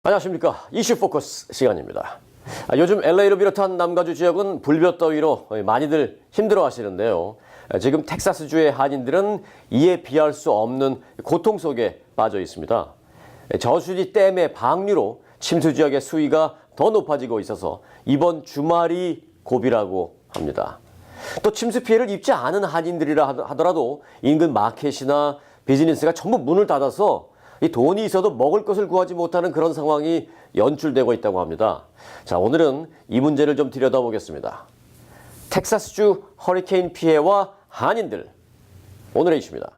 안녕하십니까. 이슈 포커스 시간입니다. 요즘 LA를 비롯한 남가주 지역은 불볕더위로 많이들 힘들어 하시는데요. 지금 텍사스주의 한인들은 이에 비할 수 없는 고통 속에 빠져 있습니다. 저수지 댐의 방류로 침수 지역의 수위가 더 높아지고 있어서 이번 주말이 고비라고 합니다. 또 침수 피해를 입지 않은 한인들이라 하더라도 인근 마켓이나 비즈니스가 전부 문을 닫아서 이 돈이 있어도 먹을 것을 구하지 못하는 그런 상황이 연출되고 있다고 합니다. 자, 오늘은 이 문제를 좀 들여다보겠습니다. 텍사스주 허리케인 피해와 한인들, 오늘의 이슈입니다.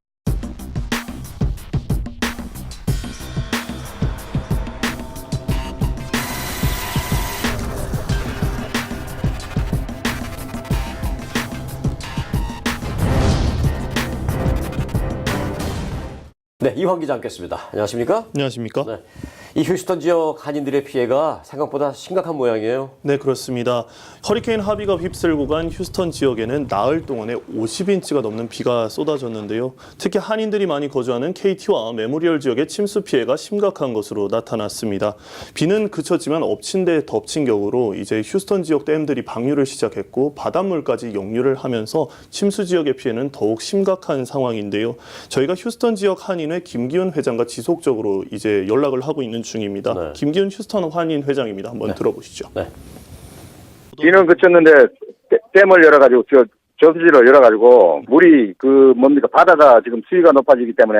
네, 이황 기자 함께했습니다. 안녕하십니까? 안녕하십니까? 네, 이 휴스턴 지역 한인들의 피해가 생각보다 심각한 모양이에요. 네, 그렇습니다. 허리케인 하비가 휩쓸고 간 휴스턴 지역에는 나흘 동안에 50인치가 넘는 비가 쏟아졌는데요. 특히 한인들이 많이 거주하는 KT와 메모리얼 지역의 침수 피해가 심각한 것으로 나타났습니다. 비는 그쳤지만 엎친 데 덮친 격으로 이제 휴스턴 지역 댐들이 방류를 시작했고 바닷물까지 역류를 하면서 침수 지역의 피해는 더욱 심각한 상황인데요. 저희가 휴스턴 지역 한인회 김기훈 회장과 지속적으로 이제 연락을 하고 있는 중입니다. 네. 김기훈 휴스턴 한인 회장입니다. 한번 들어보시죠. 네. 비는 그쳤는데 댐을 열어가지고 저수지를 열어가지고 물이 바다가 지금 수위가 높아지기 때문에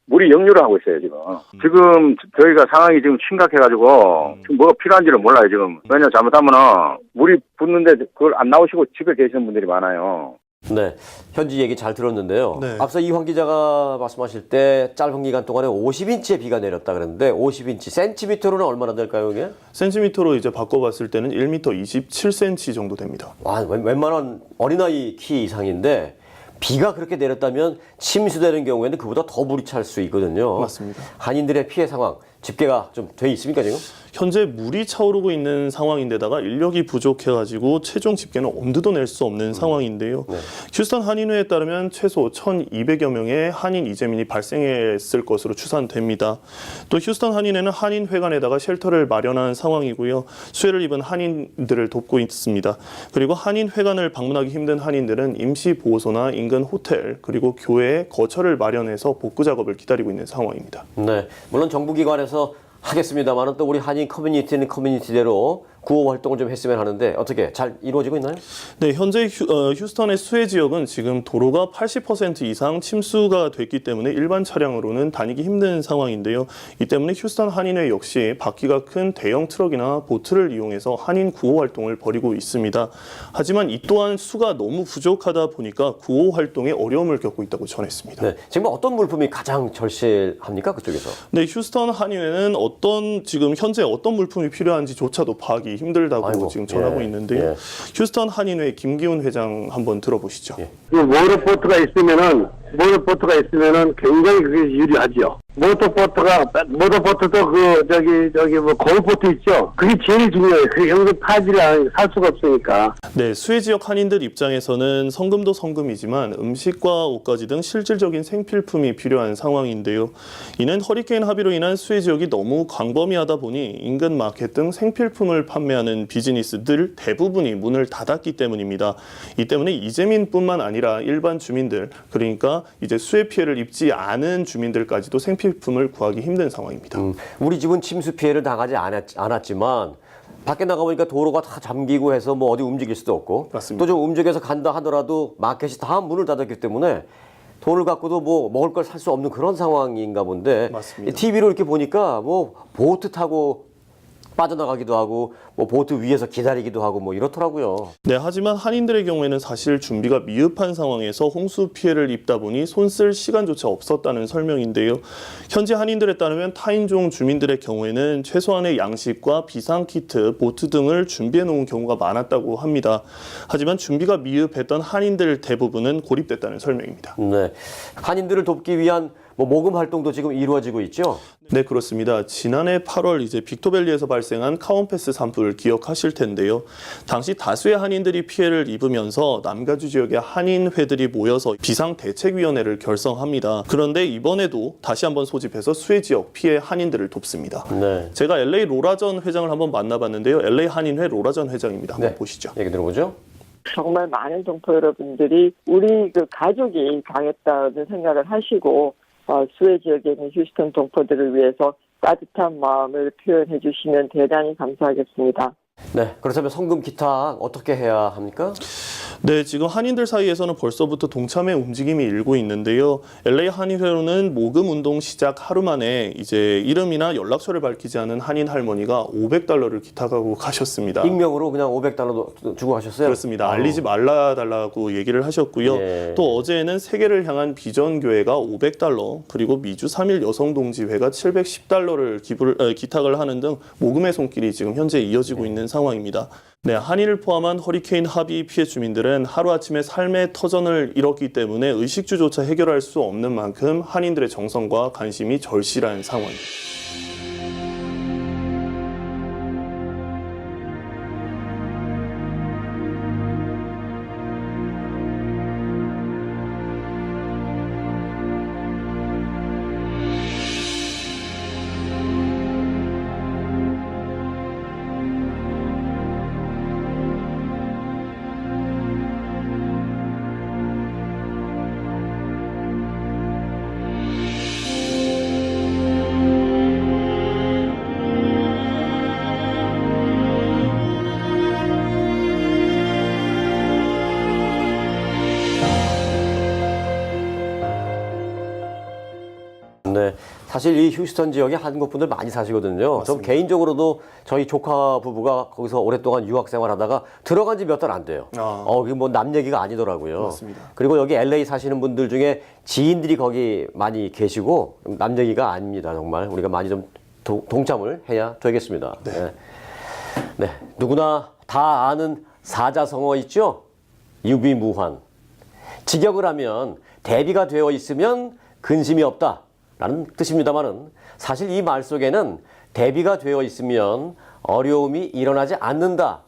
물이 역류를 하고 있어요 지금. 지금 저희가 상황이 지금 심각해가지고 지금 뭐가 필요한지를 몰라요 지금. 왜냐 잘못하면은 물이 붙는데 그걸 안 나오시고 집에 계시는 분들이 많아요. 네, 현지 얘기 잘 들었는데요. 네. 앞서 이황 기자가 말씀하실 때 짧은 기간 동안에 50인치의 비가 내렸다 그랬는데 50인치, 센티미터로는 얼마나 될까요, 이게? 센티미터로 이제 바꿔봤을 때는 1m 27cm 정도 됩니다. 와, 웬만한 어린아이 키 이상인데 비가 그렇게 내렸다면 침수되는 경우에는 그보다 더 물이 찰 수 있거든요. 맞습니다. 한인들의 피해 상황, 집계가 좀 돼 있습니까, 지금? 현재 물이 차오르고 있는 상황인데다가 인력이 부족해가지고 최종 집계는 엄두도 낼 수 없는 상황인데요. 네. 휴스턴 한인회에 따르면 최소 1,200여 명의 한인 이재민이 발생했을 것으로 추산됩니다. 또 휴스턴 한인회는 한인회관에다가 쉘터를 마련한 상황이고요. 수혜를 입은 한인들을 돕고 있습니다. 그리고 한인회관을 방문하기 힘든 한인들은 임시보호소나 인근 호텔 그리고 교회에 거처를 마련해서 복구 작업을 기다리고 있는 상황입니다. 네, 물론 정부기관에서 하겠습니다만 또 우리 한인 커뮤니티는 커뮤니티대로 구호 활동을 좀 했으면 하는데 어떻게 잘 이루어지고 있나요? 네, 현재 휴스턴의 수해 지역은 지금 도로가 80% 이상 침수가 됐기 때문에 일반 차량으로는 다니기 힘든 상황인데요. 이 때문에 휴스턴 한인회 역시 바퀴가 큰 대형 트럭이나 보트를 이용해서 한인 구호 활동을 벌이고 있습니다. 하지만 이 또한 수가 너무 부족하다 보니까 구호 활동에 어려움을 겪고 있다고 전했습니다. 네, 지금 어떤 물품이 가장 절실합니까, 그쪽에서? 네, 휴스턴 한인회는 지금 현재 어떤 물품이 필요한지조차도 파악이 힘들다고 아이고, 지금 전하고 예, 있는데요. 예. 휴스턴 한인회 김기훈 회장 한번 들어보시죠. 예. 모터보트가 있으면은 굉장히 그게 유리하죠. 모터보트도 거울보트 있죠. 그게 제일 중요해요. 그게 영상 타지를 살 수가 없으니까. 네, 수해 지역 한인들 입장에서는 성금도 성금이지만 음식과 옷가지 등 실질적인 생필품이 필요한 상황인데요. 이는 허리케인 하비로 인한 수해 지역이 너무 광범위하다 보니 인근 마켓 등 생필품을 판매하는 비즈니스들 대부분이 문을 닫았기 때문입니다. 이 때문에 이재민뿐만 아니라 일반 주민들, 그러니까 이제 수해 피해를 입지 않은 주민들까지도 생필품을 구하기 힘든 상황입니다. 우리 집은 침수 피해를 당하지 않았지만 밖에 나가보니까 도로가 다 잠기고 해서 뭐 어디 움직일 수도 없고 맞습니다. 또 좀 움직여서 간다 하더라도 마켓이 다 문을 닫았기 때문에 돈을 갖고도 뭐 먹을 걸 살 수 없는 그런 상황인가 본데 맞습니다. TV로 이렇게 보니까 뭐 보트 타고 빠져나가기도 하고 뭐 보트 위에서 기다리기도 하고 뭐 이렇더라고요. 네, 하지만 한인들의 경우에는 사실 준비가 미흡한 상황에서 홍수 피해를 입다 보니 손쓸 시간조차 없었다는 설명인데요. 현재 한인들에 따르면 타인종 주민들의 경우에는 최소한의 양식과 비상키트, 보트 등을 준비해 놓은 경우가 많았다고 합니다. 하지만 준비가 미흡했던 한인들 대부분은 고립됐다는 설명입니다. 네, 한인들을 돕기 위한 뭐 모금 활동도 지금 이루어지고 있죠. 네, 그렇습니다. 지난해 8월 이제 빅토밸리에서 발생한 카온패스 산불 기억하실 텐데요. 당시 다수의 한인들이 피해를 입으면서 남가주 지역의 한인회들이 모여서 비상대책위원회를 결성합니다. 그런데 이번에도 다시 한번 소집해서 수해 지역 피해 한인들을 돕습니다. 네. 제가 LA 로라전 회장을 한번 만나봤는데요. LA 한인회 로라전 회장입니다. 한번 네. 보시죠. 얘기 들어보죠. 정말 많은 동포 여러분들이 우리 그 가족이 당했다는 생각을 하시고 수해 지역에 있는 휴스턴 동포들을 위해서 따뜻한 마음을 표현해 주시면 대단히 감사하겠습니다. 네, 그렇다면 성금 기탁 어떻게 해야 합니까? 네, 지금 한인들 사이에서는 벌써부터 동참의 움직임이 일고 있는데요. LA 한인회로는 모금 운동 시작 하루 만에 이제 이름이나 연락처를 밝히지 않은 한인 할머니가 $500를 기탁하고 가셨습니다. 익명으로 그냥 $500 주고 가셨어요? 그렇습니다. 알리지 말라달라고 얘기를 하셨고요. 예. 또 어제는 세계를 향한 비전교회가 $500, 그리고 미주 3일 여성동지회가 $710를 기탁을 하는 등 모금의 손길이 지금 현재 이어지고 있는 상황입니다. 네, 한인을 포함한 허리케인 하비 피해 주민들은 하루아침에 삶의 터전을 잃었기 때문에 의식주조차 해결할 수 없는 만큼 한인들의 정성과 관심이 절실한 상황입니다. 네, 사실 이 휴스턴 지역에 한국 분들 많이 사시거든요. 전 개인적으로도 저희 조카 부부가 거기서 오랫동안 유학 생활하다가 들어간 지 몇 달 안 돼요. 그게 뭐 남 얘기가 아니더라고요. 맞습니다. 그리고 여기 LA 사시는 분들 중에 지인들이 거기 많이 계시고 남 얘기가 아닙니다. 정말 우리가 많이 좀 동참을 해야 되겠습니다. 네. 네, 누구나 다 아는 사자성어 있죠? 유비무환. 직역을 하면 대비가 되어 있으면 근심이 없다 라는 뜻입니다만은 사실 이 말 속에는 대비가 되어 있으면 어려움이 일어나지 않는다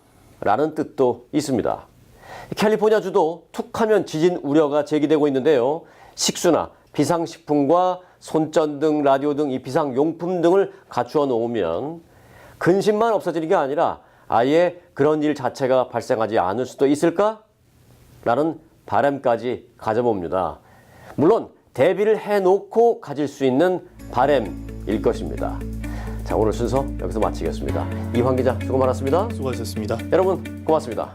라는 뜻도 있습니다. 캘리포니아주도 툭하면 지진 우려가 제기되고 있는데요. 식수나 비상식품과 손전등, 라디오 등 이 비상용품 등을 갖추어 놓으면 근심만 없어지는 게 아니라 아예 그런 일 자체가 발생하지 않을 수도 있을까? 라는 바람까지 가져봅니다. 물론 대비를 해놓고 가질 수 있는 바람일 것입니다. 자, 오늘 순서 여기서 마치겠습니다. 이황 기자 수고 많았습니다. 수고하셨습니다. 여러분 고맙습니다.